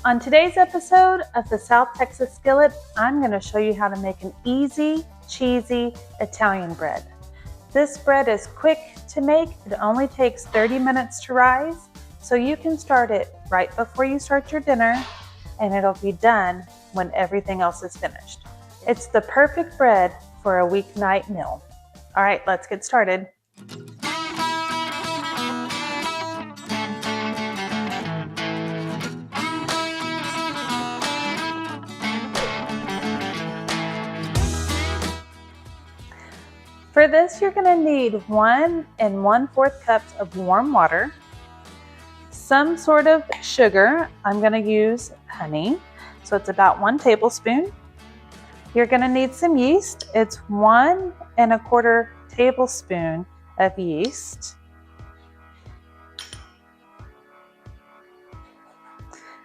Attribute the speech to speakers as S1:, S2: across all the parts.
S1: On today's episode of the South Texas Skillet, I'm going to show you how to make an easy, cheesy Italian bread. This bread is quick to make. It only takes 30 minutes to rise, so you can start it right before you start your dinner, and it'll be done when everything else is finished. It's the perfect bread for a weeknight meal. All right, let's get started. For this, you're going to need 1 1/4 cups of warm water, some sort of sugar. I'm going to use honey, so it's about 1 tablespoon. You're going to need some yeast. It's 1 1/4 tablespoon of yeast.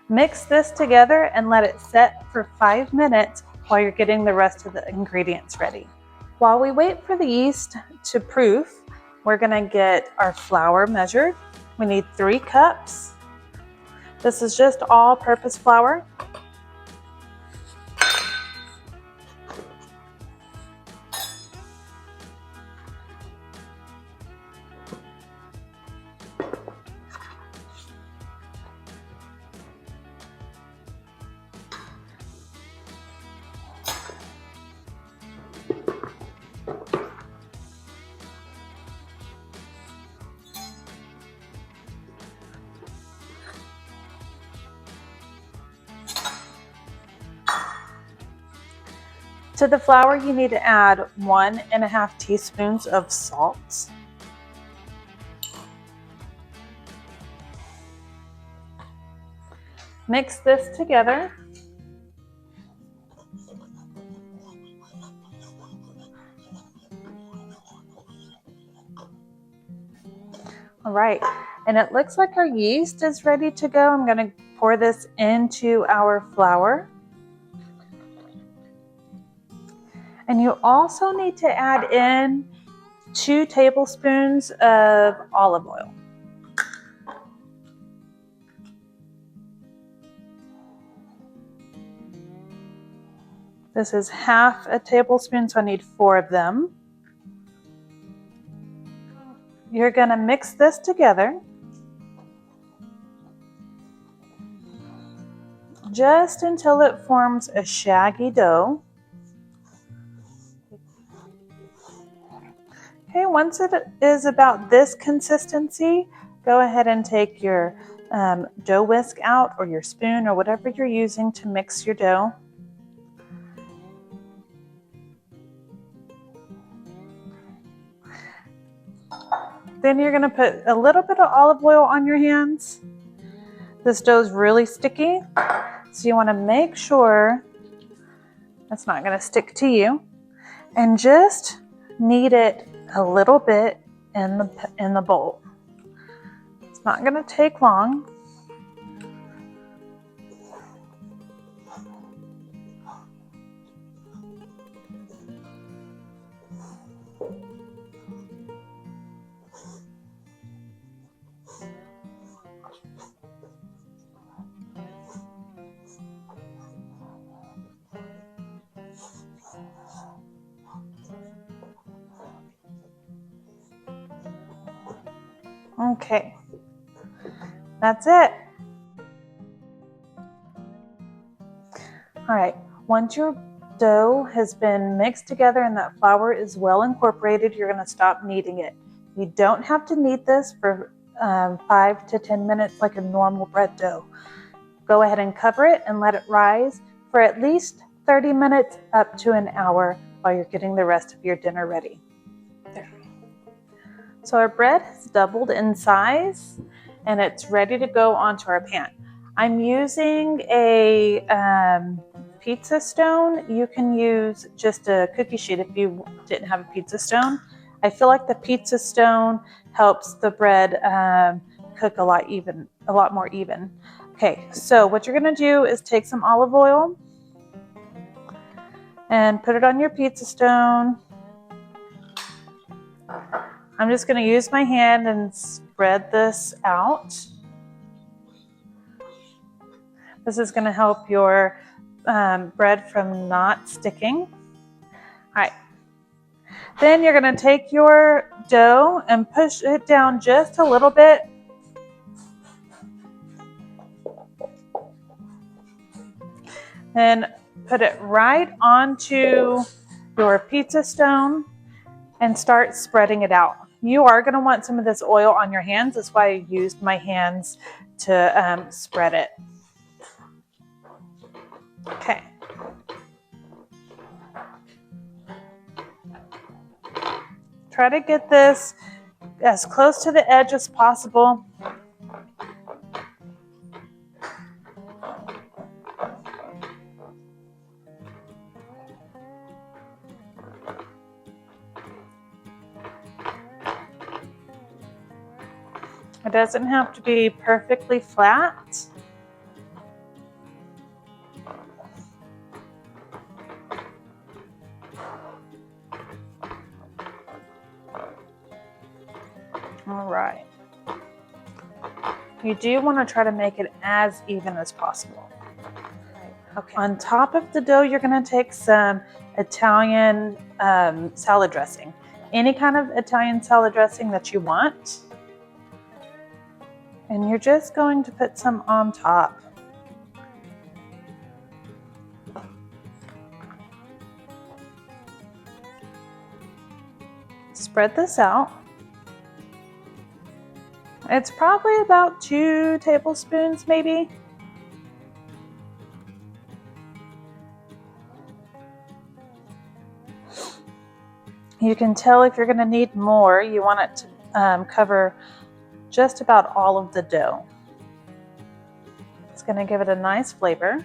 S1: Mix this together and let it set for 5 minutes while you're getting the rest of the ingredients ready. While we wait for the yeast to proof, we're going to get our flour measured. We need 3 cups. This is just all-purpose flour. To the flour, you need to add 1 1/2 teaspoons of salt. Mix this together. All right, and it looks like our yeast is ready to go. I'm going to pour this into our flour. And you also need to add in 2 tablespoons of olive oil. This is 1/2 tablespoon, so I need 4 of them. You're going to mix this together just until it forms a shaggy dough. Okay, once it is about this consistency, go ahead and take your dough whisk out, or your spoon, or whatever you're using to mix your dough. Then you're going to put a little bit of olive oil on your hands. This dough is really sticky, so you want to make sure it's not going to stick to you, and just knead it a little bit in the bowl. It's not going to take long. Okay, that's it. All right, once your dough has been mixed together and that flour is well incorporated, you're going to stop kneading it. You don't have to knead this for 5 to 10 minutes like a normal bread dough. Go ahead and cover it and let it rise for at least 30 minutes up to an hour while you're getting the rest of your dinner ready. There. So our bread has doubled in size and it's ready to go onto our pan. I'm using a pizza stone. You can use just a cookie sheet if you didn't have a pizza stone. I feel like the pizza stone helps the bread cook a lot more even. Okay, so what you're going to do is take some olive oil and put it on your pizza stone. I'm just going to use my hand and spread this out. This is going to help your bread from not sticking. All right. Then you're going to take your dough and push it down just a little bit. Then put it right onto your pizza stone and start spreading it out. You are going to want some of this oil on your hands. That's why I used my hands to spread it. Okay. Try to get this as close to the edge as possible. It doesn't have to be perfectly flat. All right. You do want to try to make it as even as possible. Okay. On top of the dough, you're going to take some Italian salad dressing. Any kind of Italian salad dressing that you want. And you're just going to put some on top. Spread this out. It's probably about 2 tablespoons maybe. You can tell if you're going to need more. You want it to cover just about all of the dough. It's going to give it a nice flavor.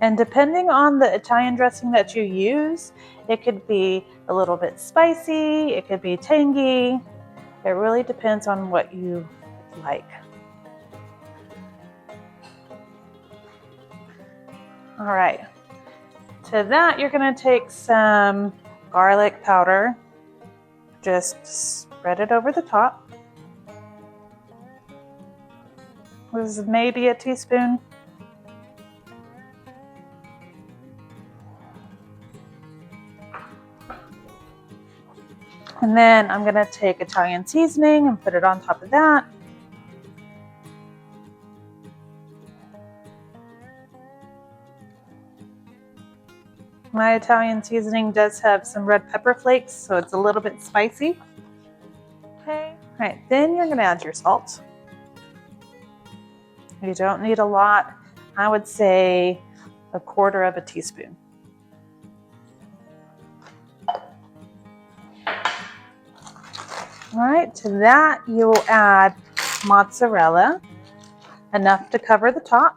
S1: And depending on the Italian dressing that you use, it could be a little bit spicy, it could be tangy. It really depends on what you like. All right. To that, you're going to take some garlic powder. Just spread it over the top. This is maybe a teaspoon. And then I'm going to take Italian seasoning and put it on top of that. My Italian seasoning does have some red pepper flakes, so it's a little bit spicy. Okay. All right, then you're going to add your salt. You don't need a lot. I would say 1/4 teaspoon. All right, to that you will add mozzarella, enough to cover the top.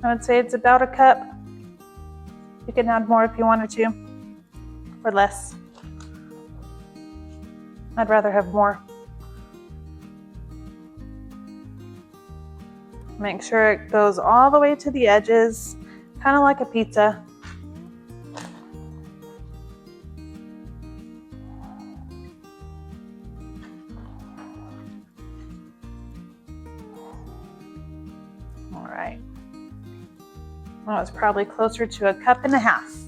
S1: I would say it's about 1 cup. You can add more if you wanted to, or less. I'd rather have more. Make sure it goes all the way to the edges, kind of like a pizza. All right. Well, it's probably closer to 1.5 cups.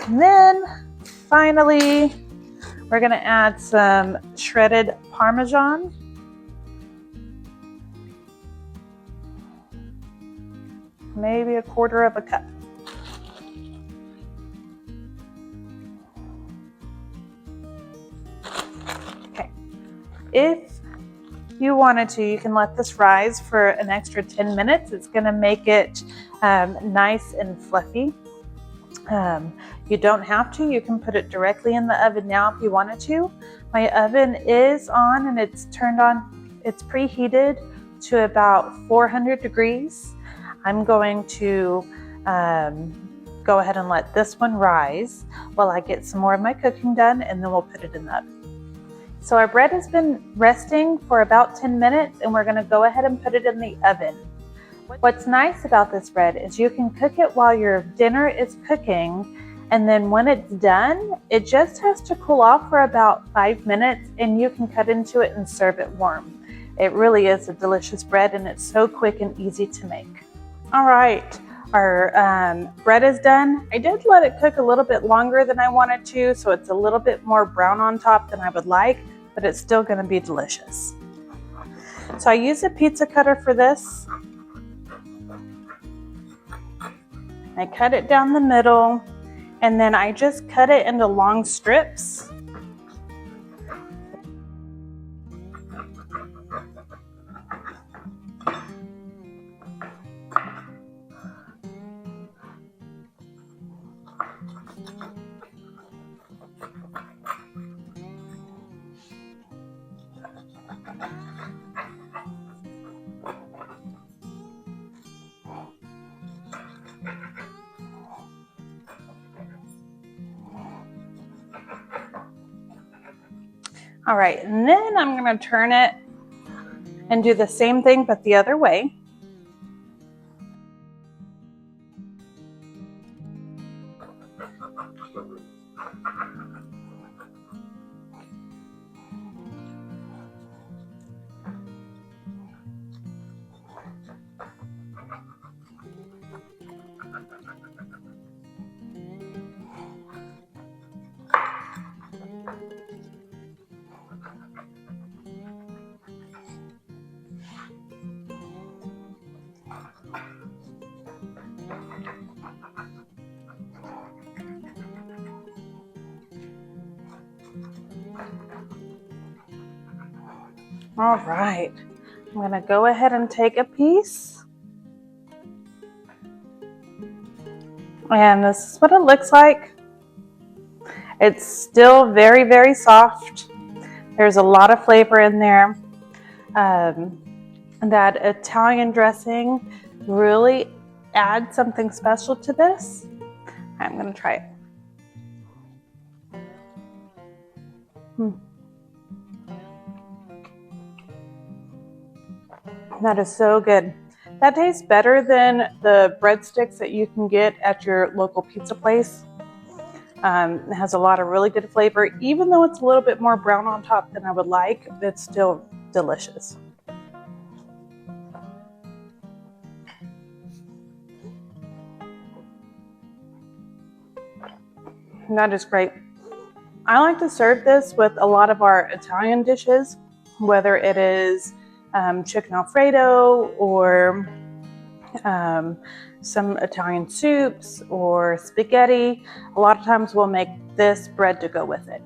S1: And then finally, we're going to add some shredded parmesan. Maybe 1/4 cup. Okay. If you wanted to, you can let this rise for an extra 10 minutes. It's going to make it nice and fluffy. You don't have to. You can put it directly in the oven now if you wanted to. My oven is on and it's turned on. It's preheated to about 400 degrees. I'm going to go ahead and let this one rise while I get some more of my cooking done, and then we'll put it in the oven. So our bread has been resting for about 10 minutes, and we're going to go ahead and put it in the oven. What's nice about this bread is you can cook it while your dinner is cooking, and then when it's done, it just has to cool off for about 5 minutes and you can cut into it and serve it warm. It really is a delicious bread and it's so quick and easy to make. All right, our bread is done. I did let it cook a little bit longer than I wanted to, so it's a little bit more brown on top than I would like, but it's still gonna be delicious. So I use a pizza cutter for this. I cut it down the middle, and then I just cut it into long strips. All right, and then I'm gonna turn it and do the same thing, but the other way. All right, I'm gonna go ahead and take a piece. And this is what it looks like. It's still very, very soft. There's a lot of flavor in there. That Italian dressing really adds something special to this. I'm gonna try it. That is so good. That tastes better than the breadsticks that you can get at your local pizza place. It has a lot of really good flavor. Even though it's a little bit more brown on top than I would like, it's still delicious. That is great. I like to serve this with a lot of our Italian dishes, whether it is chicken Alfredo or some Italian soups or spaghetti. A lot of times we'll make this bread to go with it.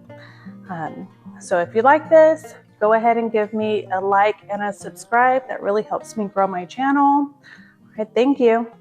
S1: So if you like this, go ahead and give me a like and a subscribe. That really helps me grow my channel. All right, thank you.